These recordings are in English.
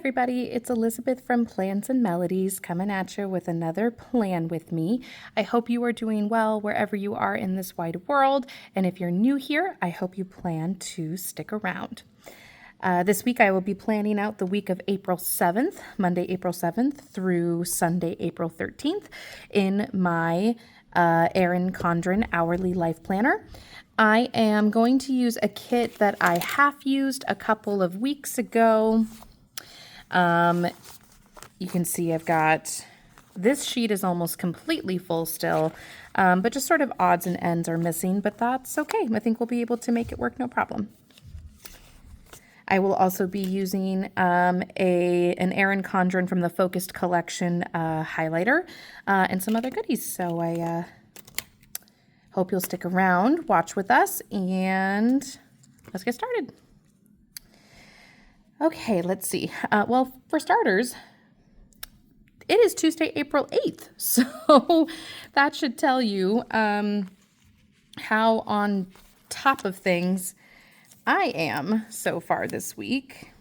everybody, it's Elizabeth from Plans and Melodies coming at you with another plan with me. I hope you are doing well wherever you are in this wide world, and if you're new here, I hope you plan to stick around. This week I will be planning out the week of April 7th, Monday, April 7th through Sunday, April 13th in my Erin Condren Hourly Life Planner. I am going to use a kit that I half used a couple of weeks ago. You can see I've got, this sheet is almost completely full still, but just sort of odds and ends are missing, but that's okay. I think we'll be able to make it work no problem. I will also be using an Erin Condren from the Focused Collection highlighter and some other goodies. So I hope you'll stick around, watch with us, and let's get started. Okay, let's see. Well, for starters, it is Tuesday, April 8th. So that should tell you how on top of things I am so far this week.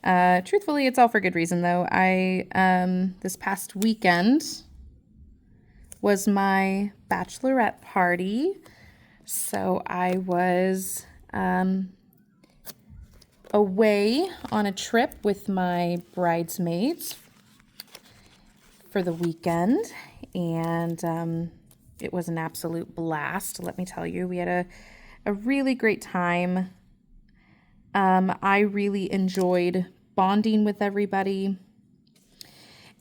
Truthfully, it's all for good reason, though. This past weekend was my bachelorette party, so I was away on a trip with my bridesmaids for the weekend, and it was an absolute blast, let me tell you. We had a really great time. I really enjoyed bonding with everybody.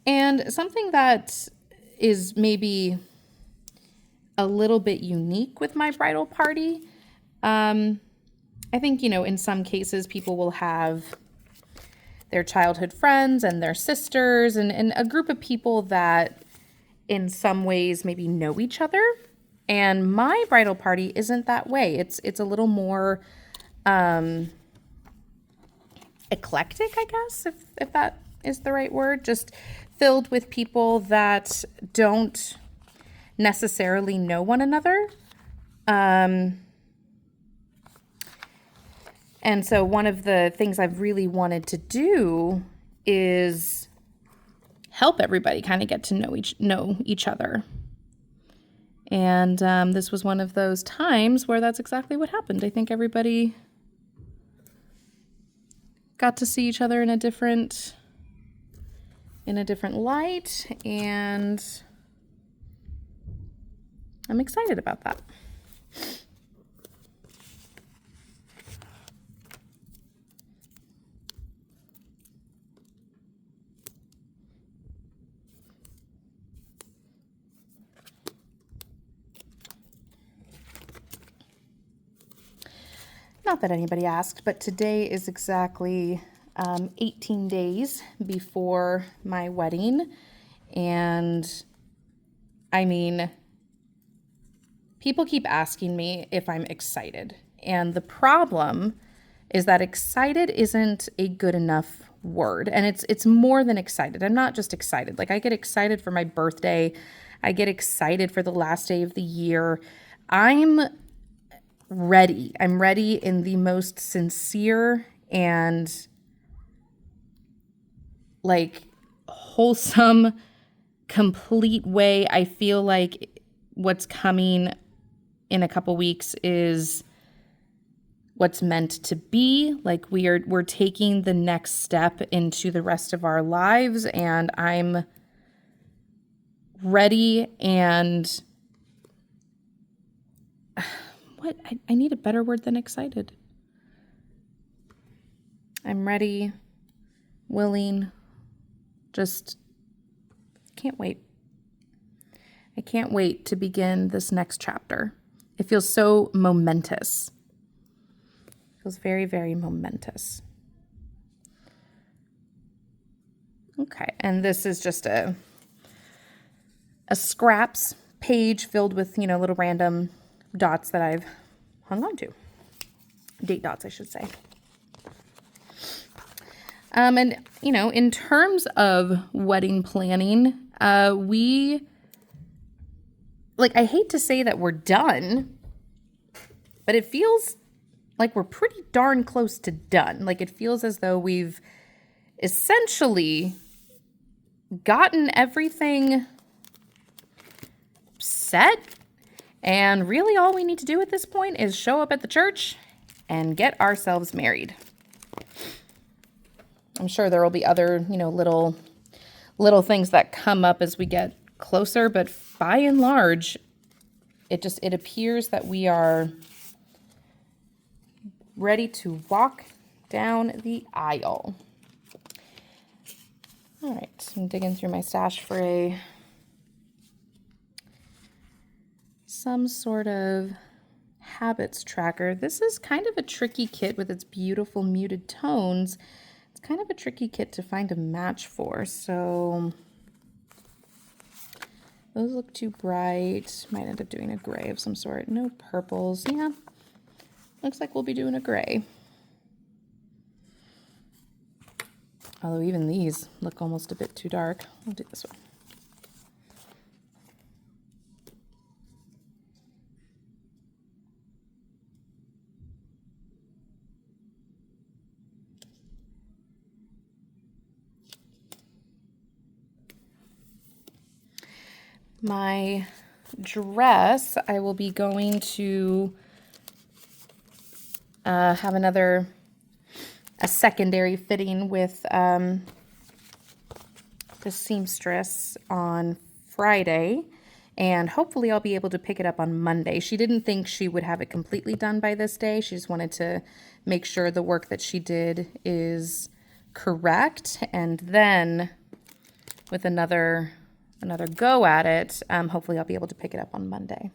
And something that is maybe a little bit unique with my bridal party, I think, in some cases people will have their childhood friends and their sisters and a group of people that in some ways maybe know each other. And my bridal party isn't that way. It's a little more eclectic, I guess, if that is the right word. Just filled with people that don't necessarily know one another. And so one of the things I've really wanted to do is help everybody kind of get to know each other. And this was one of those times where that's exactly what happened. I think everybody got to see each other in a different light, and I'm excited about that. Not that anybody asked, but today is exactly 18 days before my wedding. And I mean, people keep asking me if I'm excited. And the problem is that excited isn't a good enough word. And it's more than excited. I'm not just excited. Like, I get excited for my birthday. I get excited for the last day of the year. I'm ready in the most sincere and wholesome, complete way. I feel like what's coming in a couple weeks is what's meant to be. Like, we're taking the next step into the rest of our lives, and I'm ready. And I need a better word than excited. I'm ready, willing, just can't wait. I can't wait to begin this next chapter. It feels so momentous. It feels very, very momentous. Okay, and this is just a scraps page filled with, little random dots that I've hung on to. Date dots, I should say. And, in terms of wedding planning, I hate to say that we're done, but it feels like we're pretty darn close to done. Like, it feels as though we've essentially gotten everything set. And really all we need to do at this point is show up at the church and get ourselves married. I'm sure there will be other, little things that come up as we get closer, but by and large, it appears that we are ready to walk down the aisle. All right, I'm digging through my stash for some sort of habits tracker. This is kind of a tricky kit with its beautiful muted tones. It's kind of a tricky kit to find a match for, so those look too bright. Might end up doing a gray of some sort. No purples. Yeah, looks like we'll be doing a gray. Although even these look almost a bit too dark. I'll do this one. My dress, I will be going to have a secondary fitting with the seamstress on Friday, and hopefully I'll be able to pick it up on Monday. She didn't think she would have it completely done by this day. She just wanted to make sure the work that she did is correct, and then with another go at it, hopefully I'll be able to pick it up on Monday.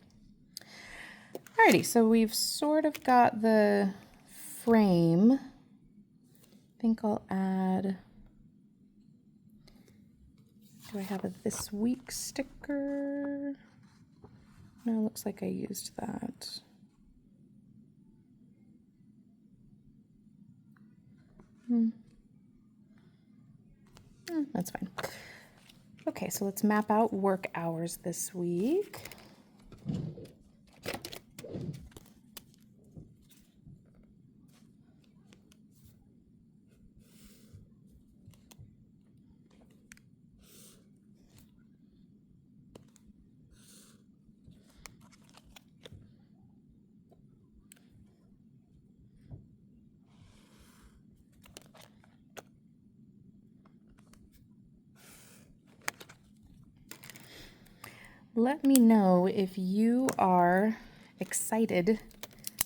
Alrighty, so we've sort of got the frame. I think I'll add, do I have a this week sticker? No, looks like I used that. That's fine. Okay, so let's map out work hours this week. Let me know if you are excited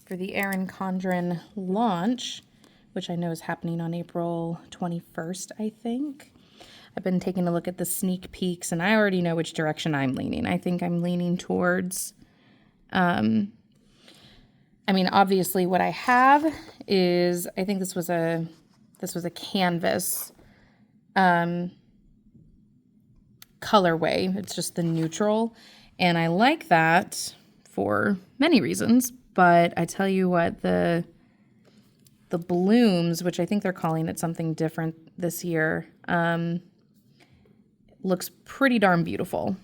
for the Erin Condren launch, which I know is happening on April 21st, I think. I've been taking a look at the sneak peeks, and I already know which direction I'm leaning. I think I'm leaning towards, obviously what I have is, I think this was a canvas colorway. It's just the neutral, and I like that for many reasons, but I tell you what, the blooms, which I think they're calling it something different this year, looks pretty darn beautiful,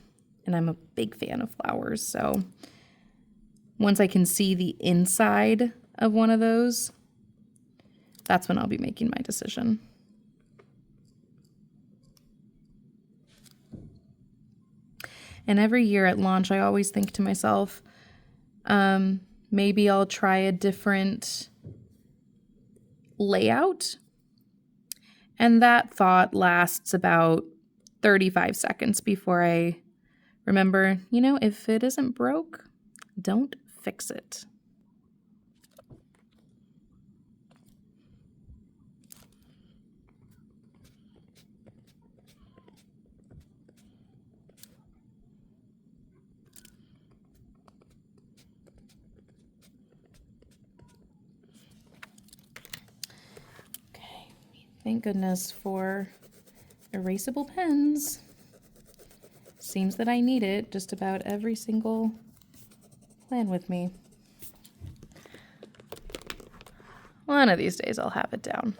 and I'm a big fan of flowers, so once I can see the inside of one of those, that's when I'll be making my decision. And every year at launch, I always think to myself, maybe I'll try a different layout. And that thought lasts about 35 seconds before I remember, if it isn't broke, don't fix it. Thank goodness for erasable pens. Seems that I need it just about every single plan with me. One of these days I'll have it down.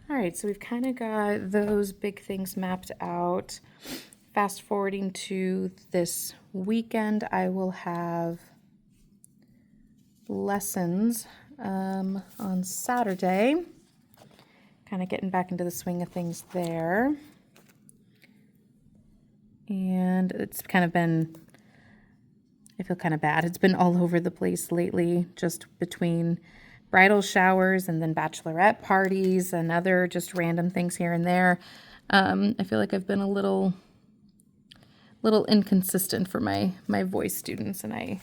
All right, so we've kind of got those big things mapped out. Fast forwarding to this weekend, I will have lessons on Saturday. kind of getting back into the swing of things there. And it's kind of been, I feel kind of bad. It's been all over the place lately, just between bridal showers and then bachelorette parties and other just random things here and there. I feel like I've been a little inconsistent for my voice students, and I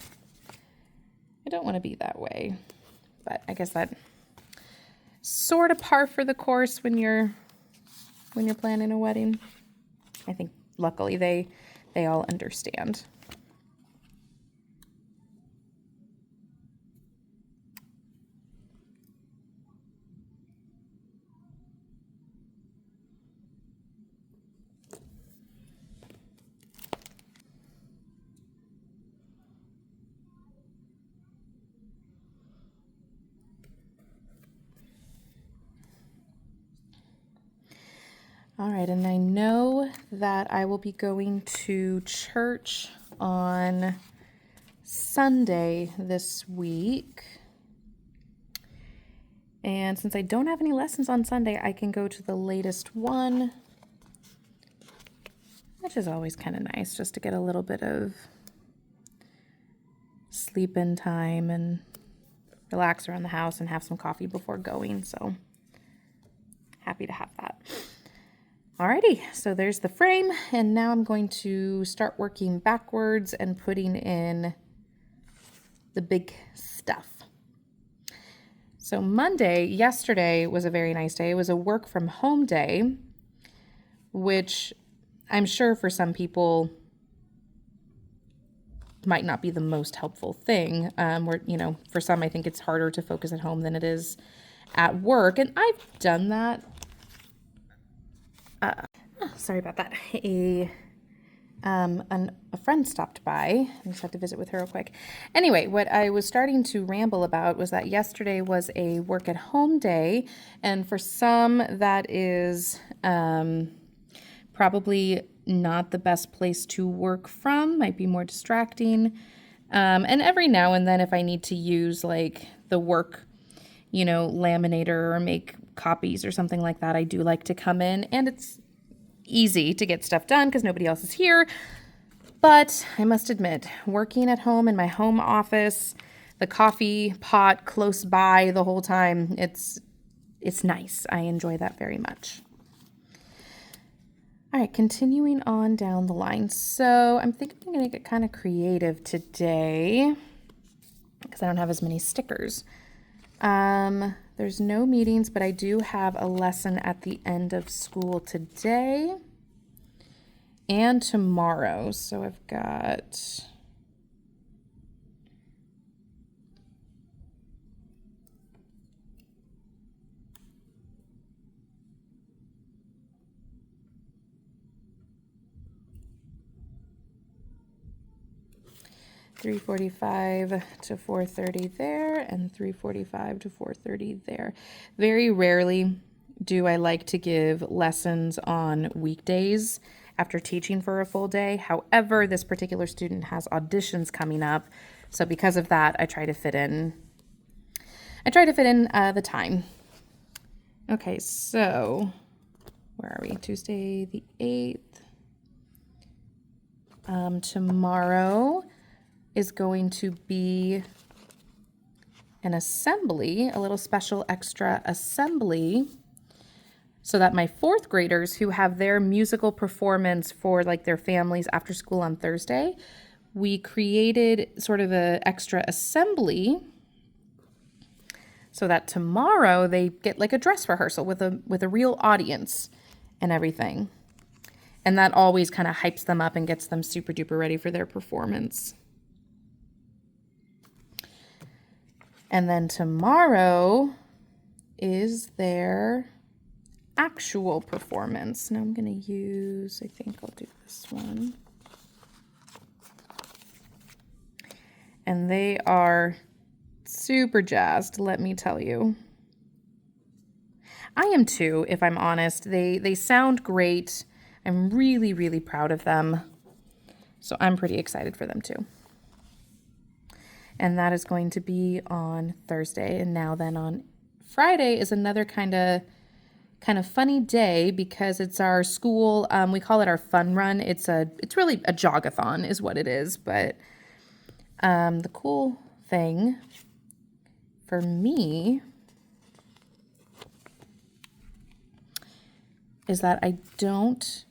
don't want to be that way. But I guess that sort of par for the course when you're planning a wedding. I think luckily they all understand. All right, and I know that I will be going to church on Sunday this week. And since I don't have any lessons on Sunday, I can go to the latest one, which is always kind of nice, just to get a little bit of sleep-in time and relax around the house and have some coffee before going. So happy to have that. Alrighty, so there's the frame, and now I'm going to start working backwards and putting in the big stuff. So yesterday was a very nice day. It was a work from home day, which I'm sure for some people might not be the most helpful thing. For some, I think it's harder to focus at home than it is at work, and I've done that. Sorry about that. A friend stopped by. I just had to visit with her real quick. Anyway, what I was starting to ramble about was that yesterday was a work at home day, and for some that is probably not the best place to work from, might be more distracting. And every now and then if I need to use like the work, laminator or make copies or something like that, I do like to come in, and it's easy to get stuff done because nobody else is here. But I must admit, working at home in my home office, the coffee pot close by the whole time, it's nice. I enjoy that very much. All right, continuing on down the line. So I'm thinking I'm going to get kind of creative today because I don't have as many stickers. There's no meetings, but I do have a lesson at the end of school today and tomorrow. So I've got $3:45 to $4:30 there, and $3:45 to $4:30 there. Very rarely do I like to give lessons on weekdays after teaching for a full day. However, this particular student has auditions coming up, so because of that, I try to fit in the time. Okay, so where are we? Tuesday the 8th. Tomorrow is going to be an assembly, a little special extra assembly, so that my fourth graders who have their musical performance for like their families after school on Thursday, we created sort of an extra assembly so that tomorrow they get like a dress rehearsal with a real audience and everything. And that always kind of hypes them up and gets them super duper ready for their performance. And then tomorrow is their actual performance. Now I'm going to use, I think I'll do this one. And they are super jazzed, let me tell you. I am too, if I'm honest. They sound great. I'm really, really proud of them. So I'm pretty excited for them too. And that is going to be on Thursday. And now then on Friday is another kind of kind of funny day because it's our school, we call it our fun run. It's really a jogathon is what it is. But the cool thing for me is that I don't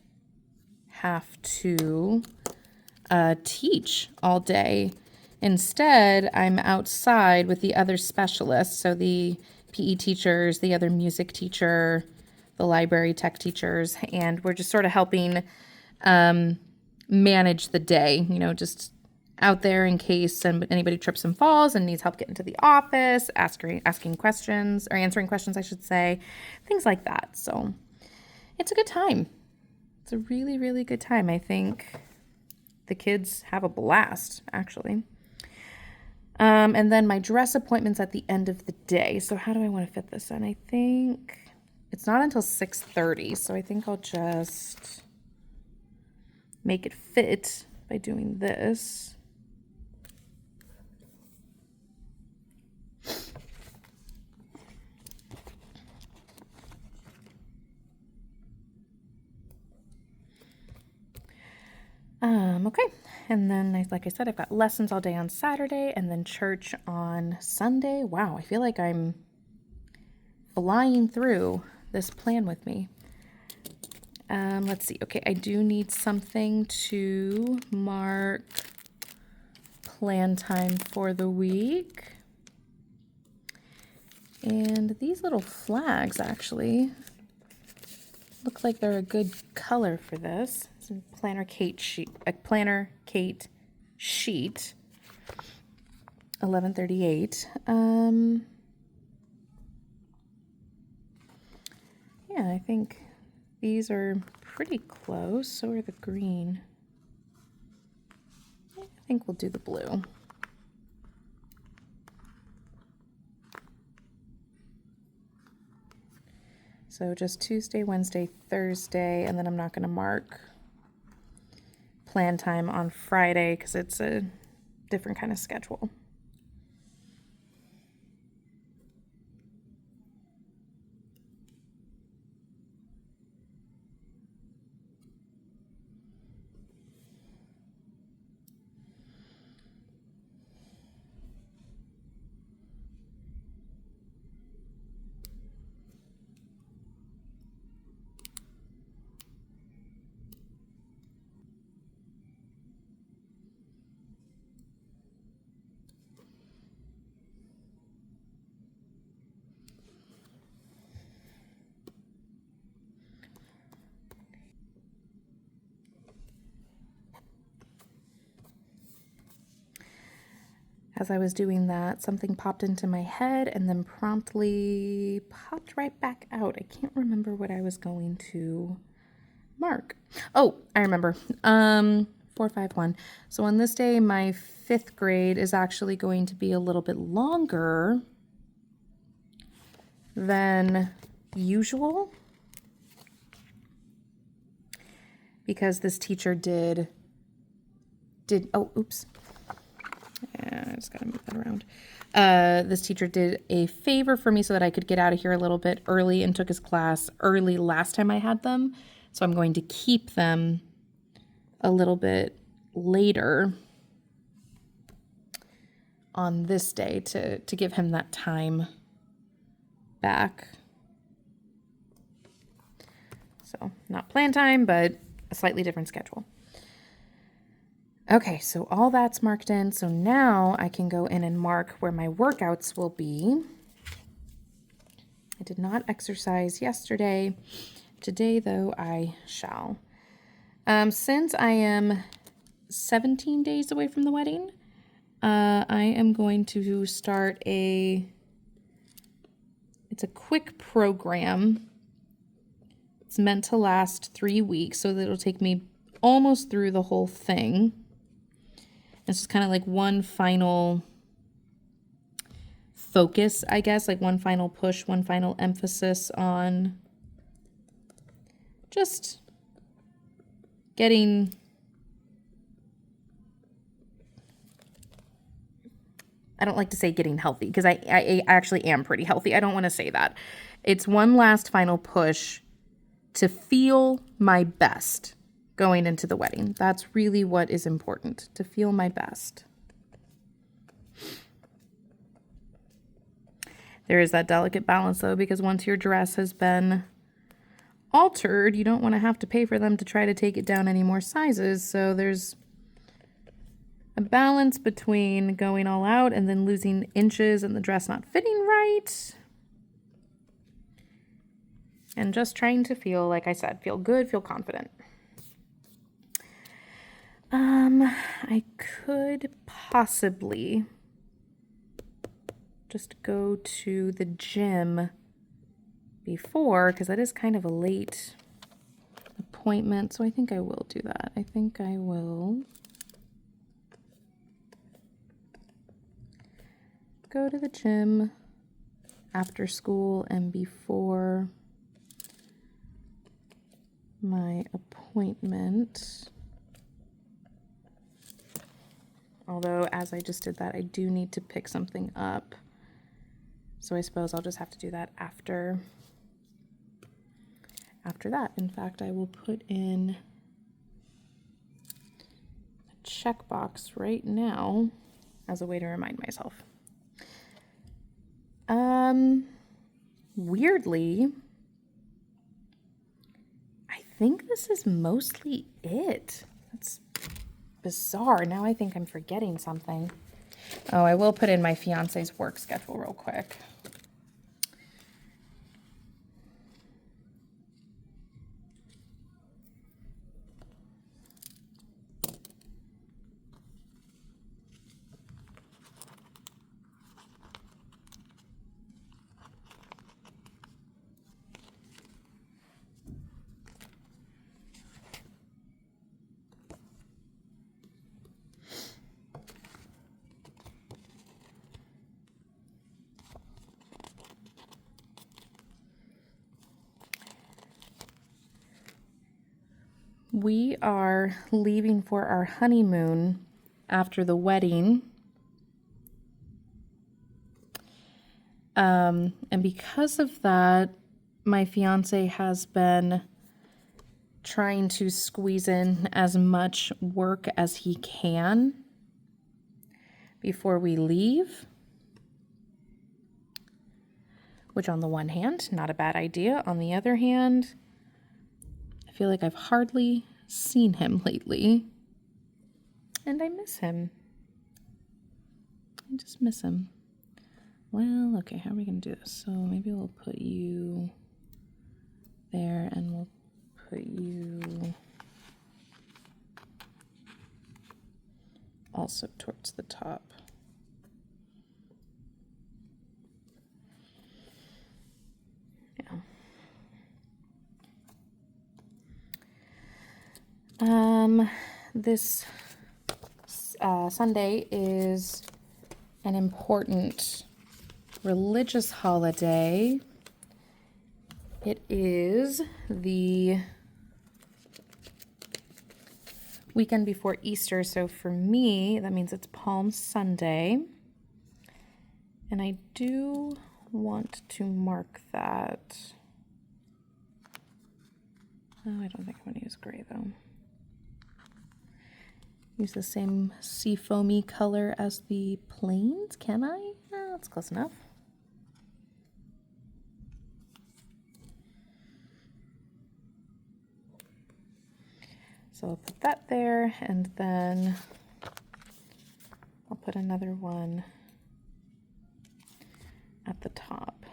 have to teach all day. Instead, I'm outside with the other specialists, so the PE teachers, the other music teacher, the library tech teachers, and we're just sort of helping manage the day, just out there in case anybody trips and falls and needs help getting to the office, asking questions, or answering questions, I should say, things like that. So it's a good time. It's a really, really good time. I think the kids have a blast, actually. And then my dress appointment's at the end of the day. So how do I want to fit this in? I think it's not until 6:30. So I think I'll just make it fit by doing this. Okay. And then, like I said, I've got lessons all day on Saturday and then church on Sunday. Wow, I feel like I'm flying through this plan with me. Let's see. Okay, I do need something to mark plan time for the week. And these little flags actually look like they're a good color for this. It's a Planner Kate sheet, 1138. Yeah, I think these are pretty close. So are the green. I think we'll do the blue. So just Tuesday, Wednesday, Thursday, and then I'm not going to mark plan time on Friday because it's a different kind of schedule. As I was doing that, something popped into my head and then promptly popped right back out. I can't remember what I was going to mark. Oh, I remember. 451. So on this day, my 5th grade is actually going to be a little bit longer than usual because this teacher did oh, oops. Yeah, I just gotta move that around. This teacher did a favor for me so that I could get out of here a little bit early and took his class early last time I had them. So I'm going to keep them a little bit later on this day to give him that time back. So not plan time, but a slightly different schedule. Okay, so all that's marked in. So now I can go in and mark where my workouts will be. I did not exercise yesterday. Today, though, I shall. Since I am 17 days away from the wedding, I am going to start it's a quick program. It's meant to last 3 weeks, so that it'll take me almost through the whole thing. It's just kind of like one final focus, I guess, like one final push, one final emphasis on just getting I don't like to say getting healthy because I actually am pretty healthy. I don't want to say that. It's one last final push to feel my best going into the wedding. That's really what is important, to feel my best. There is that delicate balance though, because once your dress has been altered, you don't want to have to pay for them to try to take it down any more sizes. So there's a balance between going all out and then losing inches and the dress not fitting right. And just trying to feel, like I said, feel good, feel confident. I could possibly just go to the gym before, because that is kind of a late appointment. So I think I will do that. I think I will go to the gym after school and before my appointment. Although, as I just did that, I do need to pick something up. So I suppose I'll just have to do that after that. In fact, I will put in a checkbox right now as a way to remind myself. Weirdly, I think this is mostly it. That's bizarre. Now I think I'm forgetting something. Oh, I will put in my fiance's work schedule real quick. We are leaving for our honeymoon after the wedding. And because of that, my fiance has been trying to squeeze in as much work as he can before we leave. Which on the one hand, not a bad idea. On the other hand, I feel like I've hardly seen him lately, and I miss him. I just miss him. Well, okay, how are we going to do this? So maybe we'll put you there, and we'll put you also towards the top. Yeah. This Sunday is an important religious holiday. It is the weekend before Easter, so for me, that means it's Palm Sunday. And I do want to mark that. Oh, I don't think I'm going to use gray, though. Use the same seafoamy color as the plains, can I? Oh, that's close enough. So I'll put that there, and then I'll put another one at the top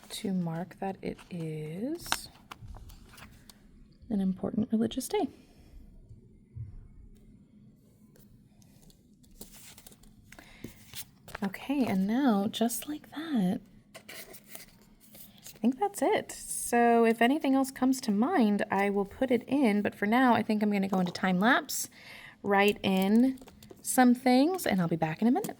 to mark that it is an important religious day. Okay, and now, just like that, I think that's it. So if anything else comes to mind, I will put it in, but for now, I think I'm going to go into time lapse, write in some things, and I'll be back in a minute.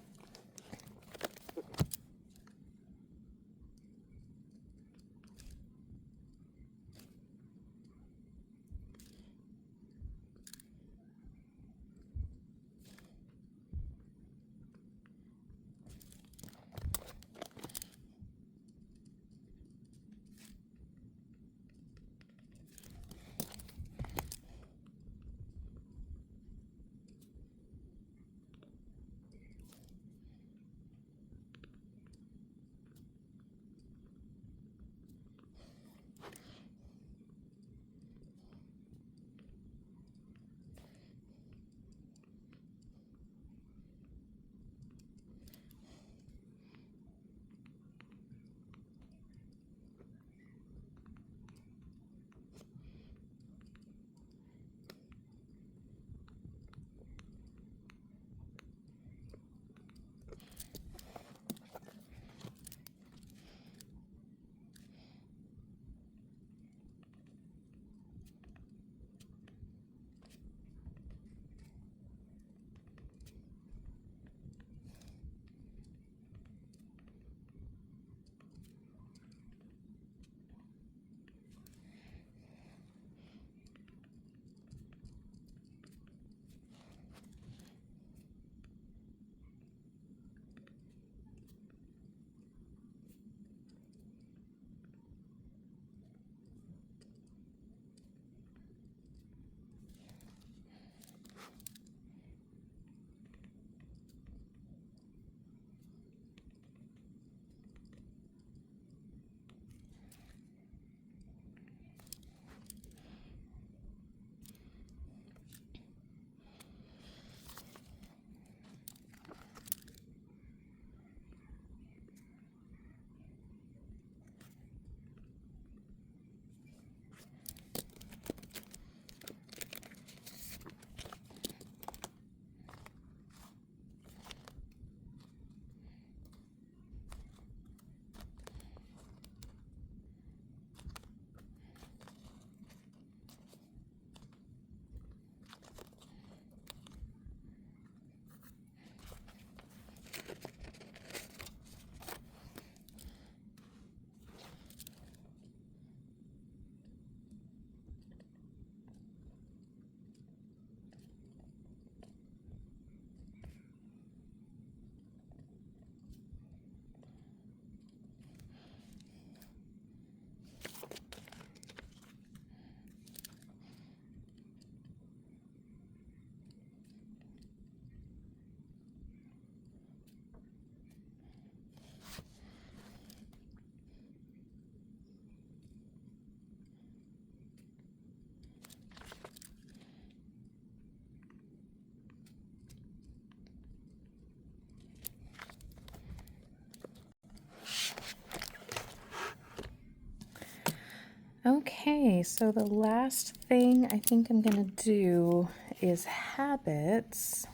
Okay, so the last thing I think I'm gonna do is habits.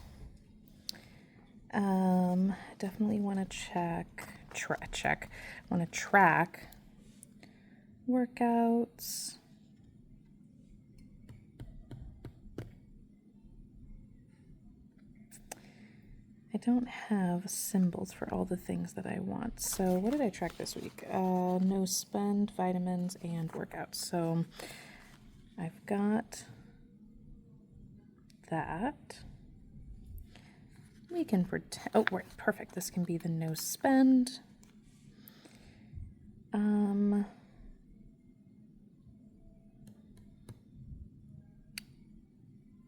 Definitely want to track workouts. I don't have symbols for all the things that I want. So what did I track this week? No spend, vitamins, and workouts. So I've got that. We can pretend, oh, right, perfect. This can be the no spend.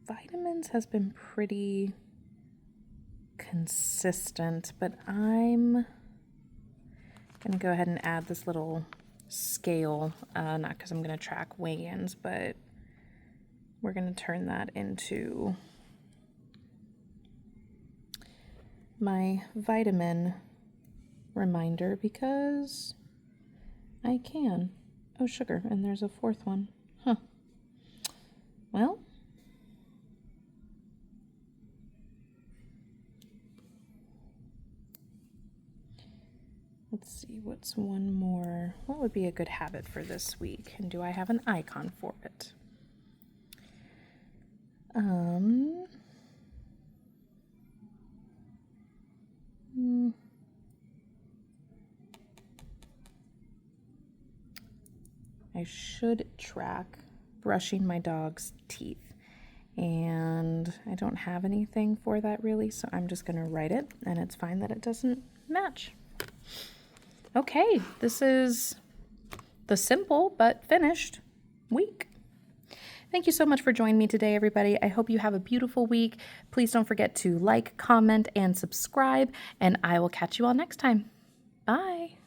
Vitamins has been pretty consistent, but I'm gonna go ahead and add this little scale, not because I'm gonna track weigh-ins, but we're gonna turn that into my vitamin reminder because I can. Oh, sugar, and there's a fourth one. Huh. Well, let's see, what's one more? What would be a good habit for this week? And do I have an icon for it? I should track brushing my dog's teeth, and I don't have anything for that really, so I'm just gonna write it, and it's fine that it doesn't match. Okay, this is the simple but finished week. Thank you so much for joining me today, everybody. I hope you have a beautiful week. Please don't forget to like, comment, and subscribe, and I will catch you all next time. Bye.